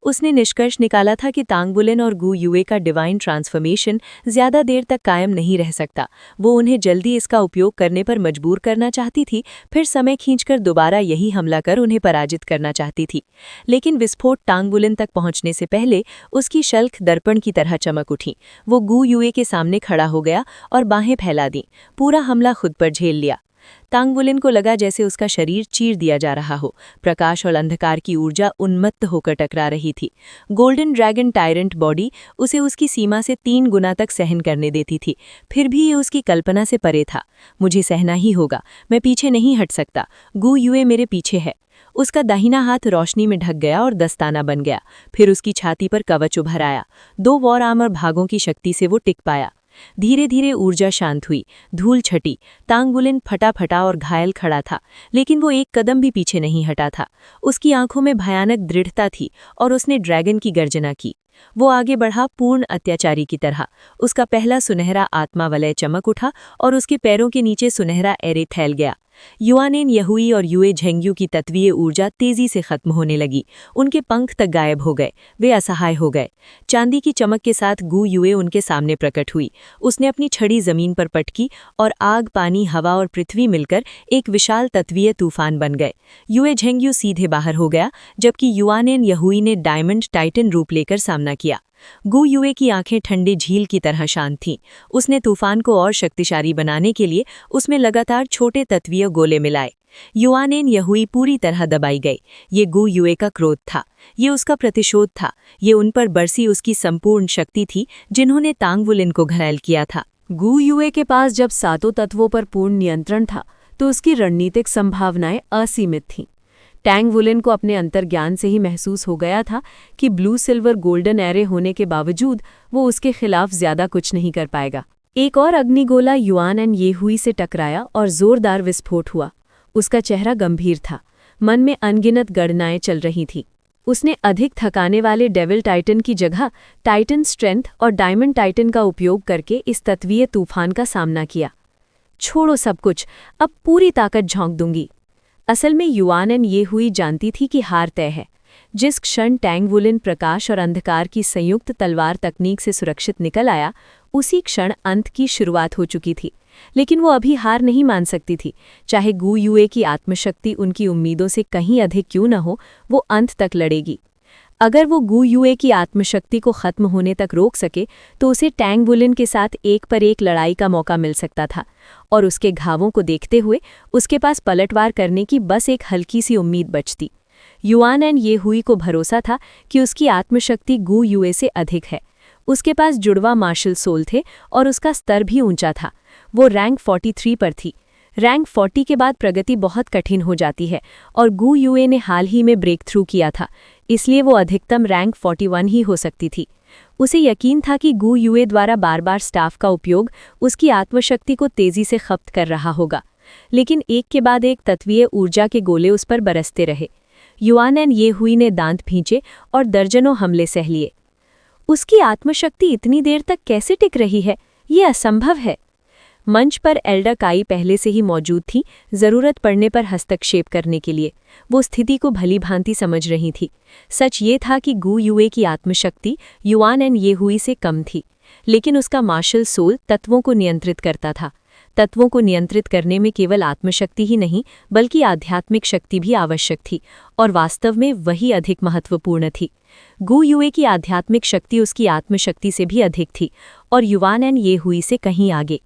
उसने निष्कर्ष निकाला था कि तांग वुलिन और गू युए का डिवाइन ट्रांसफॉर्मेशन ज्यादा देर तक कायम नहीं रह सकता। वो उन्हें जल्दी इसका उपयोग करने पर मजबूर करना चाहती थी, फिर समय खींचकर दोबारा यही हमला कर उन्हें पराजित करना चाहती थी। लेकिन विस्फोट तांग वुलिन तक पहुंचने से पहले उसकी शल्ख दर्पण की तरह चमक उठी। वो गू युए के सामने खड़ा हो गया और बाहें फैला दी। पूरा हमला खुद पर झेल लिया। तांग वुलिन को लगा जैसे उसका शरीर चीर दिया जा रहा हो। प्रकाश और अंधकार की ऊर्जा उन्मत्त होकर टकरा रही थी। गोल्डन ड्रैगन टायरेंट बॉडी उसे उसकी सीमा से 3 गुना तक सहन करने देती थी, फिर भी ये उसकी कल्पना से परे था। मुझे सहना ही होगा, मैं पीछे नहीं हट सकता। गु युए मेरे पीछे है। उसका दाहिना हाथ रोशनी में ढक गया और दस्ताना बन गया। फिर उसकी छाती पर कवच उभर आया। 2 वॉर आर्मर भागों की शक्ति से वो टिक पाया। धीरे धीरे ऊर्जा शांत हुई, धूल छटी। तांग वुलिन फटा और घायल खड़ा था, लेकिन वो एक कदम भी पीछे नहीं हटा था। उसकी आंखों में भयानक दृढ़ता थी और उसने ड्रैगन की गर्जना की। वो आगे बढ़ा, पूर्ण अत्याचारी की तरह। उसका पहला सुनहरा आत्मा वलय चमक उठा और उसके पैरों के नीचे सुनहरा एरे फैल गया। युआनेन यहुई और युए झेंग्यू की तत्वीय ऊर्जा तेजी से खत्म होने लगी। उनके पंख तक गायब हो गए, वे असहाय हो गए। चांदी की चमक के साथ गु युए उनके सामने प्रकट हुई। उसने अपनी छड़ी जमीन पर पटकी और आग, पानी, हवा और पृथ्वी मिलकर एक विशाल तत्वीय तूफान बन गए। युए झेंग्यू सीधे बाहर हो गया, जबकि युआनेन यहुई ने डायमंड टाइटन रूप लेकर सामना किया। गु युए की आंखें ठंडे झील की तरह शांत थीं। उसने तूफान को और शक्तिशाली बनाने के लिए उसमें लगातार छोटे तत्वीय गोले मिलाए। युआनेन यहुई पूरी तरह दबाई गई। ये गु युए का क्रोध था, ये उसका प्रतिशोध था, ये उन पर बरसी उसकी संपूर्ण शक्ति थी जिन्होंने तांग वुलिन को घायल किया था। गु युए के पास जब 7 तत्वों पर पूर्ण नियंत्रण था तो उसकी रणनीतिक संभावनाएं असीमित थीं। टैंग वुलिन को अपने अंतर्ज्ञान से ही महसूस हो गया था कि ब्लू सिल्वर गोल्डन एरे होने के बावजूद वो उसके खिलाफ ज्यादा कुछ नहीं कर पाएगा। एक और अग्निगोला युआनेन येहुई से टकराया और जोरदार विस्फोट हुआ। उसका चेहरा गंभीर था, मन में अनगिनत गणनाएं चल रही थीं। उसने अधिक थकाने वाले डेविल टाइटन की जगह टाइटन स्ट्रेंथ और डायमंड टाइटन का उपयोग करके इस तत्वीय तूफान का सामना किया। छोड़ो सब कुछ, अब पूरी ताकत झोंक दूंगी। असल में युआनेन येहुई जानती थी कि हार तय है। जिस क्षण टैंग वुलिन प्रकाश और अंधकार की संयुक्त तलवार तकनीक से सुरक्षित निकल आया, उसी क्षण अंत की शुरुआत हो चुकी थी। लेकिन वो अभी हार नहीं मान सकती थी। चाहे गु युए की आत्मशक्ति उनकी उम्मीदों से कहीं अधिक क्यों न हो, वो अंत तक लड़ेगी। अगर वो गु युए की आत्मशक्ति को खत्म होने तक रोक सके तो उसे टैंग वुलिन के साथ एक पर एक लड़ाई का मौका मिल सकता था, और उसके घावों को देखते हुए उसके पास पलटवार करने की बस एक हल्की सी उम्मीद बचती। युआनेन येहुई को भरोसा था कि उसकी आत्मशक्ति गु युए से अधिक है। उसके पास जुड़वा मार्शल सोल थे और उसका स्तर भी ऊंचा था। वो रैंक 43 पर थी। रैंक 40 के बाद प्रगति बहुत कठिन हो जाती है और गु युए ने हाल ही में ब्रेक थ्रू किया था, इसलिए वो अधिकतम रैंक 41 ही हो सकती थी। उसे यकीन था कि गु युए द्वारा बार बार स्टाफ का उपयोग उसकी आत्मशक्ति को तेजी से खप्त कर रहा होगा। लेकिन एक के बाद एक तत्वीय ऊर्जा के गोले उस पर बरसते रहे। युआनेन येहुई ने दांत भींचे और दर्जनों हमले सह लिए। उसकी आत्मशक्ति इतनी देर तक कैसे टिक रही है? ये असंभव है। मंच पर एल्डर काई पहले से ही मौजूद थी, जरूरत पड़ने पर हस्तक्षेप करने के लिए। वो स्थिति को भली भांति समझ रही थी। सच ये था कि गु युए की आत्मशक्ति युआनेन येहुई से कम थी, लेकिन उसका मार्शल सोल तत्वों को नियंत्रित करता था। तत्वों को नियंत्रित करने में केवल आत्मशक्ति ही नहीं बल्कि आध्यात्मिक शक्ति भी आवश्यक थी, और वास्तव में वही अधिक महत्वपूर्ण थी। गु युए की आध्यात्मिक शक्ति उसकी आत्मशक्ति से भी अधिक थी और युआनेन येहुई से कहीं आगे।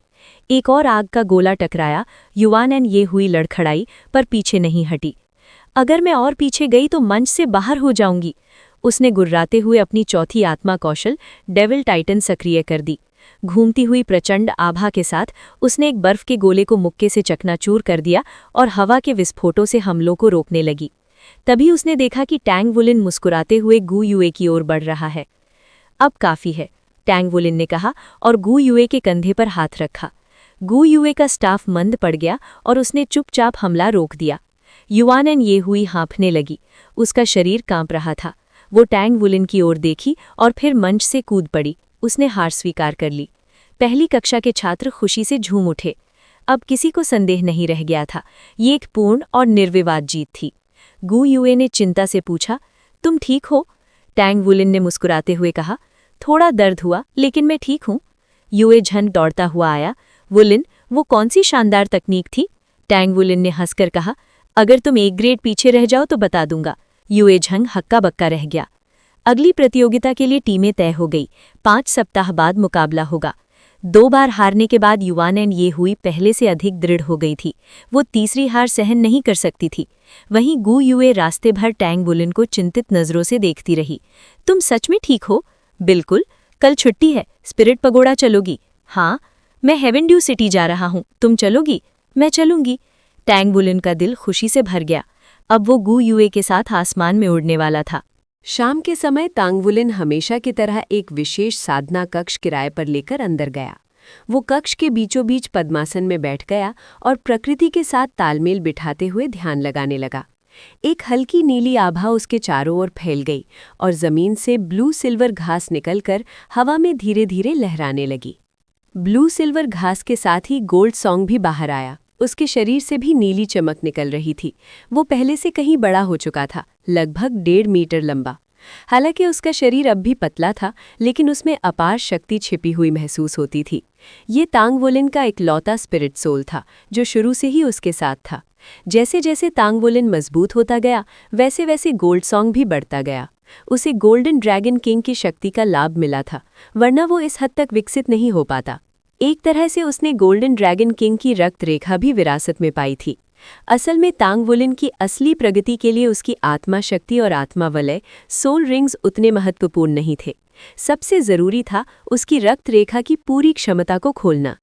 एक और आग का गोला टकराया। युआनेन येहुई लड़खड़ाई पर पीछे नहीं हटी। अगर मैं और पीछे गई तो मंच से बाहर हो जाऊंगी। उसने गुर्राते हुए अपनी चौथी आत्मा कौशल डेविल टाइटन सक्रिय कर दी। घूमती हुई प्रचंड आभा के साथ उसने एक बर्फ के गोले को मुक्के से चकनाचूर कर दिया और हवा के विस्फोटों से हमलों को रोकने लगी। तभी उसने देखा कि टैंग वुलिन मुस्कुराते हुए गु युए की ओर बढ़ रहा है। अब काफी है, टैंग वुलिन ने कहा और गु युए के कंधे पर हाथ रखा। गु युए का स्टाफ मंद पड़ गया और उसने चुपचाप हमला रोक दिया। युआनेन येहुई हाँफने लगी, उसका शरीर कांप रहा था। वो टैंग वुलिन की ओर देखी और फिर मंच से कूद पड़ी। उसने हार स्वीकार कर ली। पहली कक्षा के छात्र खुशी से झूम उठे। अब किसी को संदेह नहीं रह गया था, ये एक पूर्ण और निर्विवाद जीत थी। गु युए ने चिंता से पूछा, तुम ठीक हो? टैंग वुलिन ने मुस्कुराते हुए कहा, थोड़ा दर्द हुआ लेकिन मैं ठीक हूँ। युए झन दौड़ता हुआ आया। वुलिन, वो कौन सी शानदार तकनीक थी? टैंग वुलिन ने हंसकर कहा, अगर तुम एक ग्रेड पीछे रह जाओ तो बता दूंगा। युए झंग हक्का बक्का रह गया। अगली प्रतियोगिता के लिए टीमें तय हो गई। 5 सप्ताह बाद मुकाबला होगा। 2 बार हारने के बाद युवानन ये हुई पहले से अधिक दृढ़ हो गई थी। वो तीसरी हार सहन नहीं कर सकती थी। वहीं गु युए रास्ते भर टैंग बुलिन को चिंतित नजरों से देखती रही। तुम सच में ठीक हो? बिल्कुल। कल छुट्टी है, स्पिरिट पगोड़ा चलोगी? हाँ। मैं हेवन ड्यू सिटी जा रहा हूँ, तुम चलोगी? मैं चलूंगी। टैंग बुलिन का दिल खुशी से भर गया। अब वो गु युए के साथ आसमान में उड़ने वाला था। शाम के समय तांगवुलिन हमेशा की तरह एक विशेष साधना कक्ष किराए पर लेकर अंदर गया। वो कक्ष के बीचों बीच पद्मासन में बैठ गया और प्रकृति के साथ तालमेल बिठाते हुए ध्यान लगाने लगा। एक हल्की नीली आभा उसके चारों ओर फैल गई और जमीन से ब्लू सिल्वर घास निकलकर हवा में धीरे धीरे लहराने लगी। ब्लू सिल्वर घास के साथ ही गोल्ड सॉन्ग भी बाहर आया। उसके शरीर से भी नीली चमक निकल रही थी। वो पहले से कहीं बड़ा हो चुका था, लगभग 1.5 मीटर लंबा। हालांकि उसका शरीर अब भी पतला था, लेकिन उसमें अपार शक्ति छिपी हुई महसूस होती थी। ये तांगवुलिन का इकलौता स्पिरिट सोल था, जो शुरू से ही उसके साथ था। जैसे जैसे तांगवुलिन मजबूत होता गया, वैसे वैसे गोल्ड सॉन्ग भी बढ़ता गया। उसे गोल्डन ड्रैगन किंग की शक्ति का लाभ मिला था, वरना वो इस हद तक विकसित नहीं हो पाता। एक तरह से उसने गोल्डन ड्रैगन किंग की रक्त रेखा भी विरासत में पाई थी। असल में तांगवुलिन की असली प्रगति के लिए उसकी आत्मा शक्ति और आत्मा वलय सोल रिंग्स उतने महत्वपूर्ण नहीं थे। सबसे जरूरी था उसकी रक्त रेखा की पूरी क्षमता को खोलना।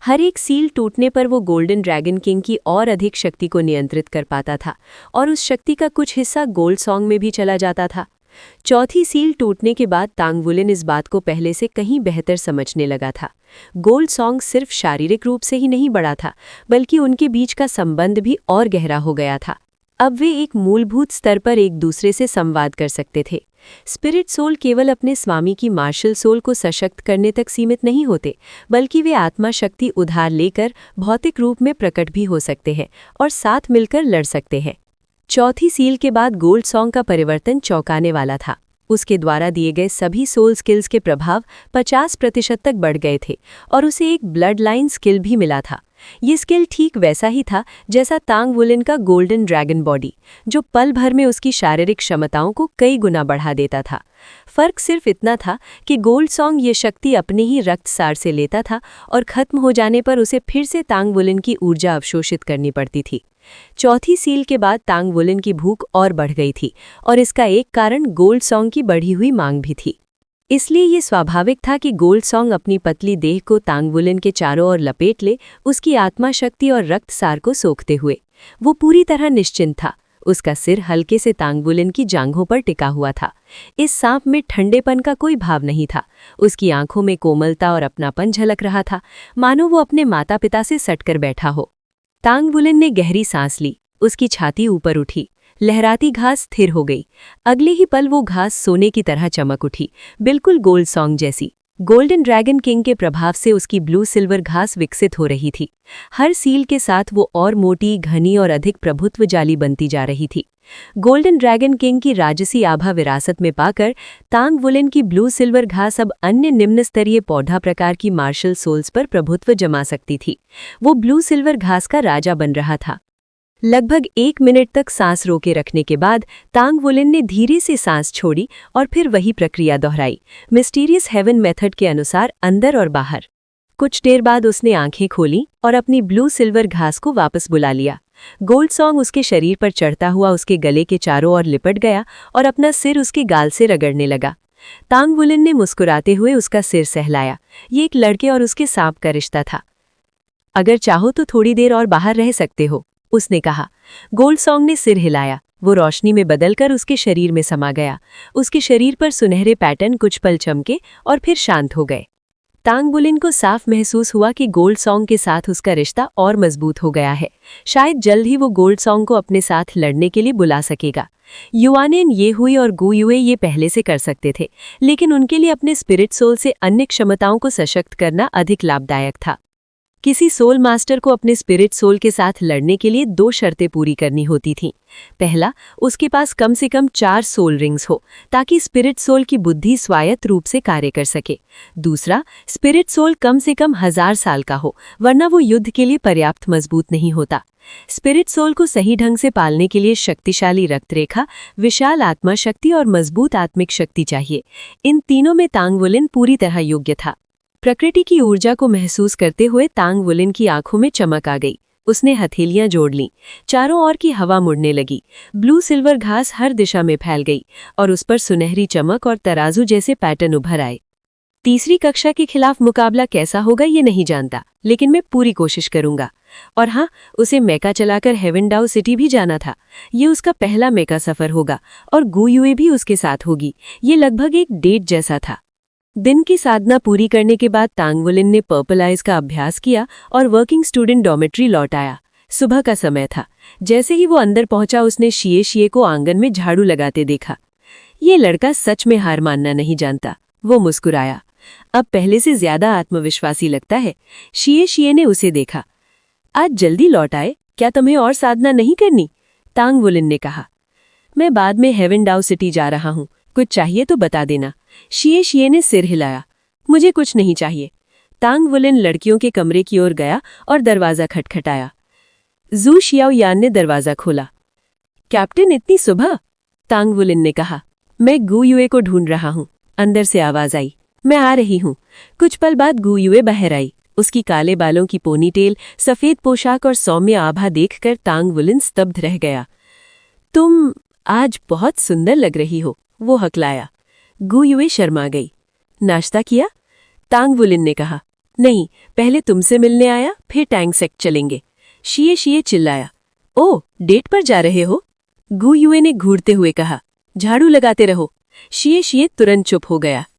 हर एक सील टूटने पर वो गोल्डन ड्रैगन किंग की और अधिक शक्ति को नियंत्रित कर पाता था और उस शक्ति का कुछ हिस्सा गोल्ड सॉन्ग में भी चला जाता था। चौथी सील टूटने के बाद तांगवुलिन इस बात को पहले से कहीं बेहतर समझने लगा था। गोल्ड सॉन्ग सिर्फ शारीरिक रूप से ही नहीं बढ़ा था, बल्कि उनके बीच का संबंध भी और गहरा हो गया था। अब वे एक मूलभूत स्तर पर एक दूसरे से संवाद कर सकते थे। स्पिरिट सोल केवल अपने स्वामी की मार्शल सोल को सशक्त करने तक सीमित नहीं होते, बल्कि वे आत्मा शक्ति उधार लेकर भौतिक रूप में प्रकट भी हो सकते हैं और साथ मिलकर लड़ सकते हैं। चौथी सील के बाद गोल्ड सॉन्ग का परिवर्तन चौंकाने वाला था। उसके द्वारा दिए गए सभी सोल स्किल्स के प्रभाव 50% तक बढ़ गए थे और उसे एक ब्लड लाइन स्किल भी मिला था। ये स्किल ठीक वैसा ही था जैसा तांगवुलिन का गोल्डन ड्रैगन बॉडी, जो पल भर में उसकी शारीरिक क्षमताओं को कई गुना बढ़ा देता था। फर्क सिर्फ इतना था कि गोल्ड सॉन्ग ये शक्ति अपने ही रक्तसार से लेता था और खत्म हो जाने पर उसे फिर से तांगवुलिन की ऊर्जा अवशोषित करनी पड़ती थी। चौथी सील के बाद तांगवुलिन की भूख और बढ़ गई थी और इसका एक कारण गोल्ड सॉन्ग की बढ़ी हुई मांग भी थी। इसलिए ये स्वाभाविक था कि गोल्ड सॉन्ग अपनी पतली देह को तांगवुलिन के चारों ओर लपेट ले, उसकी आत्मा शक्ति और रक्तसार को सोखते हुए। वो पूरी तरह निश्चिंत था। उसका सिर हल्के से तांगवुलिन की जांघों पर टिका हुआ था। इस सांप में ठंडेपन का कोई भाव नहीं था। उसकी आंखों में कोमलता और अपनापन झलक रहा था, मानो वो अपने माता पिता से सटकर बैठा हो। तांगवुलिन ने गहरी सांस ली। उसकी छाती ऊपर उठी। लहराती घास स्थिर हो गई। अगले ही पल वो घास सोने की तरह चमक उठी, बिल्कुल गोल्ड सॉन्ग जैसी। गोल्डन ड्रैगन किंग के प्रभाव से उसकी ब्लू सिल्वर घास विकसित हो रही थी। हर सील के साथ वो और मोटी, घनी और अधिक प्रभुत्वजाली बनती जा रही थी। गोल्डन ड्रैगन किंग की राजसी आभा विरासत में पाकर तांगवुलिन की ब्लू सिल्वर घास अब अन्य निम्न स्तरीय पौधा प्रकार की मार्शल सोल्स पर प्रभुत्व जमा सकती थी। वो ब्लू सिल्वर घास का राजा बन रहा था। लगभग 1 मिनट तक सांस रोके रखने के बाद तांगवुलिन ने धीरे से सांस छोड़ी और फिर वही प्रक्रिया दोहराई, मिस्टीरियस हेवन मेथड के अनुसार अंदर और बाहर। कुछ देर बाद उसने आंखें खोली और अपनी ब्लू सिल्वर घास को वापस बुला लिया। गोल्ड सॉन्ग उसके शरीर पर चढ़ता हुआ उसके गले के चारों ओर लिपट गया और अपना सिर उसके गाल से रगड़ने लगा। तांगवुलिन ने मुस्कुराते हुए उसका सिर सहलाया। ये एक लड़के और उसके सांप का रिश्ता था। अगर चाहो तो थोड़ी देर और बाहर रह सकते हो, उसने कहा। गोल्ड सॉन्ग ने सिर हिलाया। वो रोशनी में बदलकर उसके शरीर में समा गया। उसके शरीर पर सुनहरे पैटर्न कुछ पल चमके और फिर शांत हो गए। तांगवुलिन को साफ महसूस हुआ कि गोल्ड सॉन्ग के साथ उसका रिश्ता और मजबूत हो गया है। शायद जल्द ही वो गोल्ड सॉन्ग को अपने साथ लड़ने के लिए बुला सकेगा। युआनेन ये हुई और गु युए ये पहले से कर सकते थे, लेकिन उनके लिए अपने स्पिरिट सोल से अन्य क्षमताओं को सशक्त करना अधिक लाभदायक था। किसी सोल मास्टर को अपने स्पिरिट सोल के साथ लड़ने के लिए 2 शर्तें पूरी करनी होती थीं। पहला, उसके पास कम से कम 4 सोल रिंग्स हो, ताकि स्पिरिट सोल की बुद्धि स्वायत्त रूप से कार्य कर सके। दूसरा, स्पिरिट सोल कम से कम 1000 साल का हो, वरना वो युद्ध के लिए पर्याप्त मजबूत नहीं होता। स्पिरिट सोल को सही ढंग से पालने के लिए शक्तिशाली रक्तरेखा, विशाल आत्मा शक्ति और मजबूत आत्मिक शक्ति चाहिए। इन तीनों में तांगवुलिन पूरी तरह योग्य था। प्रकृति की ऊर्जा को महसूस करते हुए तांग वुलिन की आंखों में चमक आ गई। उसने हथेलियां जोड़ लीं। चारों ओर की हवा मुड़ने लगी। ब्लू सिल्वर घास हर दिशा में फैल गई और उस पर सुनहरी चमक और तराजू जैसे पैटर्न उभर आए। तीसरी कक्षा के खिलाफ मुकाबला कैसा होगा ये नहीं जानता, लेकिन मैं पूरी कोशिश करूंगा। और हाँ, उसे मेका चलाकर हेवेनडाउ सिटी भी जाना था। ये उसका पहला मेका सफर होगा और गु युए भी उसके साथ होगी। ये लगभग एक डेट जैसा था। दिन की साधना पूरी करने के बाद तांग वुलिन ने पर्पल आइज का अभ्यास किया और वर्किंग स्टूडेंट डॉर्मेट्री लौट आया। सुबह का समय था। जैसे ही वो अंदर पहुंचा उसने शिए को आंगन में झाड़ू लगाते देखा। ये लड़का सच में हार मानना नहीं जानता। वो मुस्कुराया। अब पहले से ज्यादा आत्मविश्वासी लगता है। शिए ने उसे देखा। आज जल्दी लौट आए, क्या तुम्हें और साधना नहीं करनी? तांग वुलिन ने कहा। मैं बाद में हेवेनडाउ सिटी जा रहा हूँ, कुछ चाहिए तो बता देना। शिए ने सिर हिलाया। मुझे कुछ नहीं चाहिए। तांग वुलिन लड़कियों के कमरे की ओर गया और दरवाजा खटखटाया। जू शियाओयान ने दरवाजा खोला। कैप्टन, इतनी सुबह? तांग वुलिन ने कहा। मैं गु युए को ढूंढ रहा हूँ। अंदर से आवाज आई। मैं आ रही हूँ। कुछ पल बाद गु युए बाहर आई। उसकी काले बालों की पोनीटेल, सफेद पोशाक और सौम्य आभा देखकर तांग वुलिन स्तब्ध रह गया। तुम आज बहुत सुंदर लग रही हो, वो हकलाया। गु युए शर्मा गई। नाश्ता किया? तांग वुलिन ने कहा। नहीं, पहले तुमसे मिलने आया, फिर टैंग सेक्ट चलेंगे। शिए चिल्लाया। ओह, डेट पर जा रहे हो? गु युए ने घूरते हुए कहा। झाड़ू लगाते रहो। शिए तुरंत चुप हो गया।